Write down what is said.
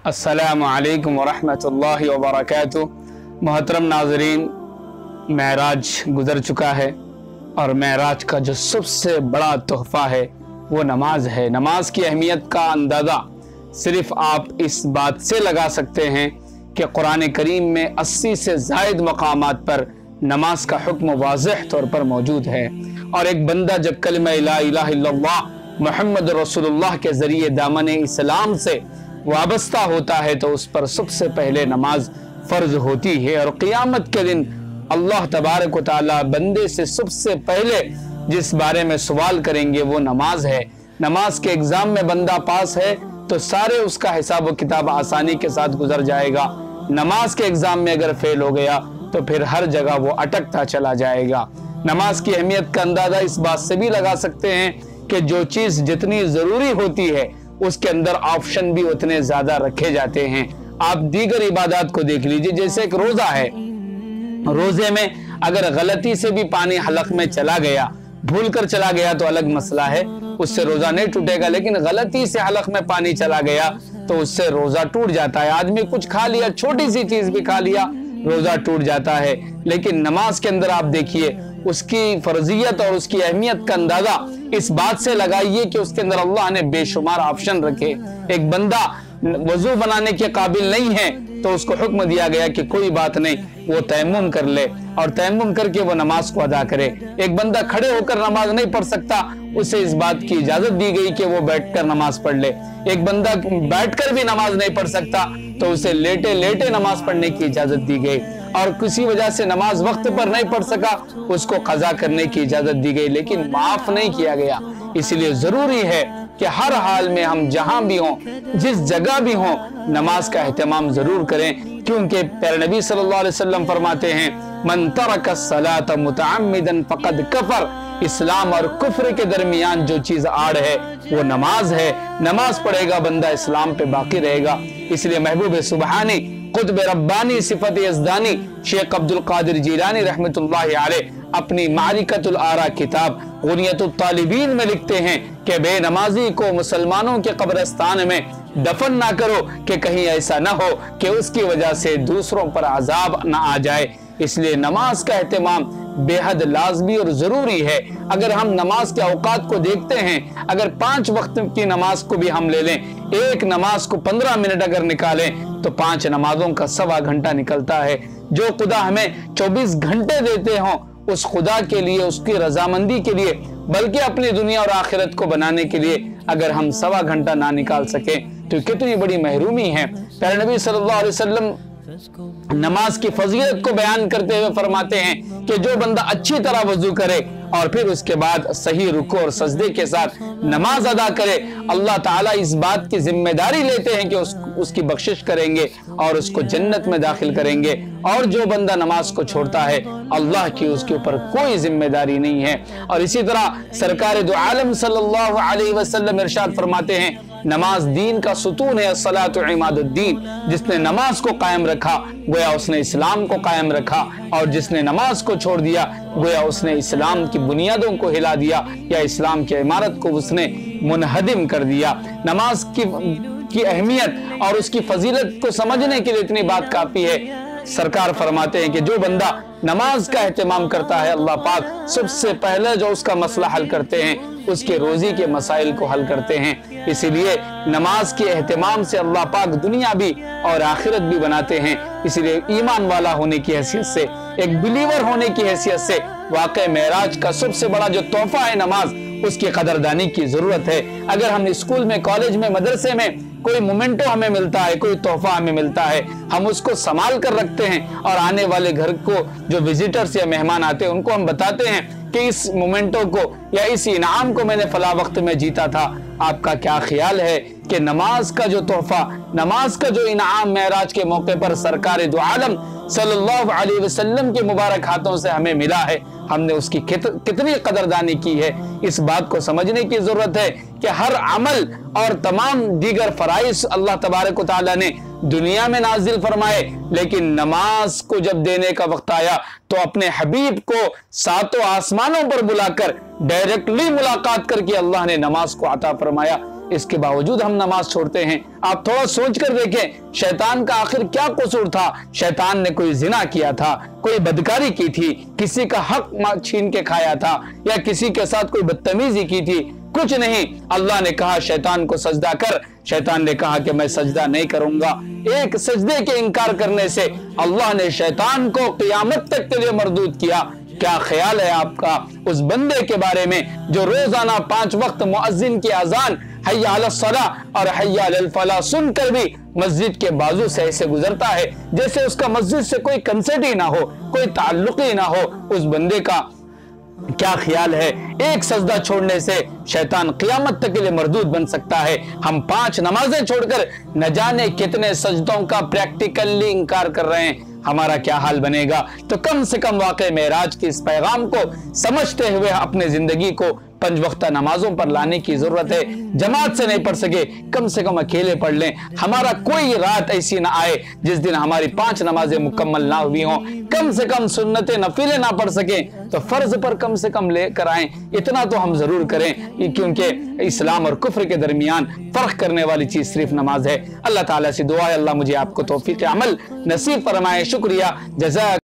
अस्सलामु अलैकुम वरहमतुल्लाहि वबरकातुहू। मोहतरम नाज़रीन, महराज गुज़र चुका है और महराज का जो सबसे बड़ा तोहफ़ा है वो नमाज है। नमाज की अहमियत का अंदाज़ा सिर्फ आप इस बात से लगा सकते हैं कि कुरान करीम में 80 से ज़ायद मकामात पर नमाज का हुक्म वाज़ेह तौर पर मौजूद है। और एक बंदा जब कलिमा ला इलाहा इल्लल्लाह मुहम्मद रसूलुल्लाह के ज़रिए दामन इस्लाम से वाबस्ता होता है तो उस पर सबसे पहले नमाज फ़र्ज होती है। और क़ियामत के दिन अल्लाह तबारक व तआला बंदे से सबसे पहले जिस बारे में सवाल करेंगे वो नमाज है। नमाज के एग्ज़ाम में बंदा पास है तो सारे उसका हिसाब व किताब आसानी के साथ गुजर जाएगा। नमाज के एग्ज़ाम में अगर फेल हो गया तो फिर हर जगह वो अटकता चला जाएगा। नमाज की अहमियत का अंदाज़ा इस बात से भी लगा सकते हैं कि जो चीज़ जितनी ज़रूरी होती है उसके अंदर ऑप्शन भी उतने ज़्यादा रखे जाते हैं। आप दीगर इबादत को देख लीजिए, जैसे एक रोज़ा है, रोज़े में अगर गलती से भी पानी हलक में चला गया, भूल कर चला गया तो अलग मसला है, उससे रोज़ा नहीं टूटेगा। लेकिन गलती से हलक में पानी चला गया तो उससे रोज़ा टूट जाता है। आदमी कुछ खा लिया, छोटी सी चीज़ भी खा लिया, रोज़ा टूट जाता है। लेकिन नमाज के अंदर आप देखिए उसकी फर्जियत और उसकी अहमियत का अंदाजा इस बात से लगाइए कि उसके अंदर अल्लाह ने बेशुमार ऑप्शन रखे। एक बंदा वजू बनाने के काबिल नहीं है तो उसको हुक्म दिया गया कि कोई बात नहीं, वो तयम्मुम कर ले और तयम्मुम करके वो नमाज को अदा करे। एक बंदा खड़े होकर नमाज नहीं पढ़ सकता, उसे इस बात की इजाजत दी गई कि वो बैठकर नमाज पढ़ ले। एक बंदा बैठकर भी नमाज नहीं पढ़ सकता तो उसे लेटे लेटे नमाज पढ़ने की इजाजत दी गई। और किसी वजह से नमाज वक्त पर नहीं पढ़ सका, उसको कज़ा करने की इजाजत दी गई, लेकिन माफ नहीं किया गया। इसलिए जरूरी है कि हर हाल में हम जहां भी हों, जिस जगह भी हों, नमाज का एहतमाम जरूर करें। क्योंकि प्यारे नबी सल्लल्लाहु अलैहि वसल्लम फरमाते हैं, मन तरका सलात मुतअम्मिदन फक़द कफर। इस्लाम और कुफ्र के दरमियान जो चीज आड़ है वो नमाज है। नमाज पढ़ेगा बंदा इस्लाम पे बाकी रहेगा। इसलिए महबूब सुबहानी कुतुब रब्बानी सिफत यज़दानी शेख अब्दुल कादिर जीलानी रहमतुल्लाहि अलैह अपनी मारिकतुल आरा किताब गुनियतुत तालिबीन में लिखते हैं कि बेनमाजी को मुसलमानों के कब्रिस्तान में दफन ना करो कि कहीं ऐसा ना हो कि उसकी वजह से दूसरों पर अजाब ना आ जाए। इसलिए नमाज का एहतमाम बेहद लाजमी और जरूरी है। अगर हम नमाज के औकात को देखते हैं, अगर 5 वक्त की नमाज को भी हम ले लें, एक नमाज को 15 मिनट अगर निकालें तो 5 नमाजों का 1.25 घंटा निकलता है। जो खुदा हमें 24 घंटे देते हों उस खुदा के लिए, उसकी रजामंदी के लिए, बल्कि अपनी दुनिया और आखिरत को बनाने के लिए अगर हम 1.25 घंटा ना निकाल सके तो कितनी बड़ी महरूमी है। प्यारे नबी सल्लल्लाहु अलैहि वसल्लम नमाज की फजीलत को बयान करते हुए फरमाते हैं कि जो बंदा अच्छी तरह वजू करे और फिर उसके बाद सही रुकू और सजदे के साथ नमाज अदा करे, अल्लाह ताला इस बात की जिम्मेदारी लेते हैं कि उसकी बख्शिश करेंगे और उसको जन्नत में दाखिल करेंगे। और जो बंदा नमाज को छोड़ता है अल्लाह की उसके ऊपर कोई जिम्मेदारी नहीं है। और इसी तरह सरकार दो आलम सल्लल्लाहु अलैहि वसल्लम इरशाद फरमाते हैं, नमाज दीन का सुतून है, सलातु इमादुद्दीन। जिसने नमाज को कायम रखा गोया उसने इस्लाम को कायम रखा, और जिसने नमाज को छोड़ दिया गोया उसने इस्लाम की बुनियादों को हिला दिया या इस्लाम की इमारत को उसने मुनहदिम कर दिया। नमाज की अहमियत और उसकी फजीलत को समझने के लिए इतनी बात काफी है। सरकार फरमाते हैं कि जो बंदा नमाज का एहतमाम करता है अल्लाह पाक सबसे पहले जो उसका मसला हल करते हैं उसके रोजी के मसाइल को हल करते हैं। इसीलिए नमाज के एहतमाम से अल्लाह पाक दुनिया भी और आखिरत भी बनाते हैं। इसलिए ईमान वाला होने की हैसियत से, एक बिलीवर होने की हैसियत से वाकई महराज का सबसे बड़ा जो तोहफा है नमाज, उसकी कदरदानी की जरूरत है। अगर हम स्कूल में, कॉलेज में, मदरसे में कोई मोमेंटो हमें मिलता है, कोई तोहफा हमें मिलता है, हम उसको संभाल कर रखते हैं और आने वाले घर को जो विजिटर्स या मेहमान आते हैं उनको हम बताते हैं कि इस मोमेंटो को या इस इनाम को मैंने फला वक्त में जीता था। आपका क्या ख्याल है कि नमाज का जो तोहफा, नमाज का जो इनाम महराज के मौके पर सरकार दो आलम सल्लल्लाहु अलैहि वसल्लम के मुबारक हाथों से हमें मिला है, हमने उसकी कितनी कदरदानी की है, इस बात को समझने की जरूरत है कि हर अमल और तमाम दीगर फराइज अल्लाह तबारक व तआला ने दुनिया में नाजिल फरमाए, लेकिन नमाज को जब देने का वक्त आया तो अपने हबीब को 7 आसमानों पर बुलाकर डायरेक्टली मुलाकात करके अल्लाह ने नमाज को अता फरमाया। اس کے باوجود ہم نماز چھوڑتے ہیں۔ آپ تھوڑا سوچ کر دیکھیں شیطان کا آخر کیا قصور تھا؟ شیطان نے کوئی زنا کیا تھا، کوئی بدکاری کی تھی، کسی کا حق چھین کے کھایا تھا، یا کسی کے ساتھ کوئی بدتمیزی کی تھی؟ کچھ نہیں۔ اللہ نے کہا شیطان کو سجدہ کر، شیطان نے کہا کہ میں سجدہ نہیں کروں گا۔ ایک سجدے کے انکار کرنے سے اللہ نے شیطان کو قیامت تک کے لیے مردود کیا۔ کیا خیال ہے آپ کا اس بندے کے بارے میں جو روزانہ 5 وقت مؤذن کی اذان حی علی الصلاۃ اور حی علی الفلاح سن کر بھی مسجد کے بازو سے ایسے گزرتا ہے جیسے اس کا مسجد سے کوئی کنسرٹ ہی نہ ہو، کوئی تعلق ہی نہ ہو؟ اس بندے کا کیا خیال ہے ایک سجدہ چھوڑنے سے شیطان قیامت تک کے لیے مردود بن سکتا ہے؟ ہم 5 نمازیں چھوڑ کر نہ جانے کتنے سجدوں کا پریکٹیکلی انکار کر رہے ہیں، ہمارا کیا حال بنے گا؟ تو کم سے کم واقع معراج کے اس پیغام کو سمجھتے ہوئے اپنے زندگی کو 5 وقتہ نمازوں پر لانے کی ضرورت ہے۔ جماعت سے نہیں پڑھ سکے کم سے کم اکیلے پڑھ لیں۔ ہمارا کوئی رات ایسی نہ آئے جس دن ہماری 5 نمازیں مکمل نہ ہوئی ہوں، کم سے کم سنتیں نفلیں نہ پڑھ سکیں تو فرض پر کم سے کم لے کر آئیں۔ اتنا تو ہم ضرور کریں، کیونکہ اسلام اور کفر کے درمیان فرق کرنے والی چیز صرف نماز ہے۔ اللہ تعالیٰ سے دعا ہے اللہ مجھے آپ کو توفیق عمل نصیب فرمائے۔ شکریہ، جزاک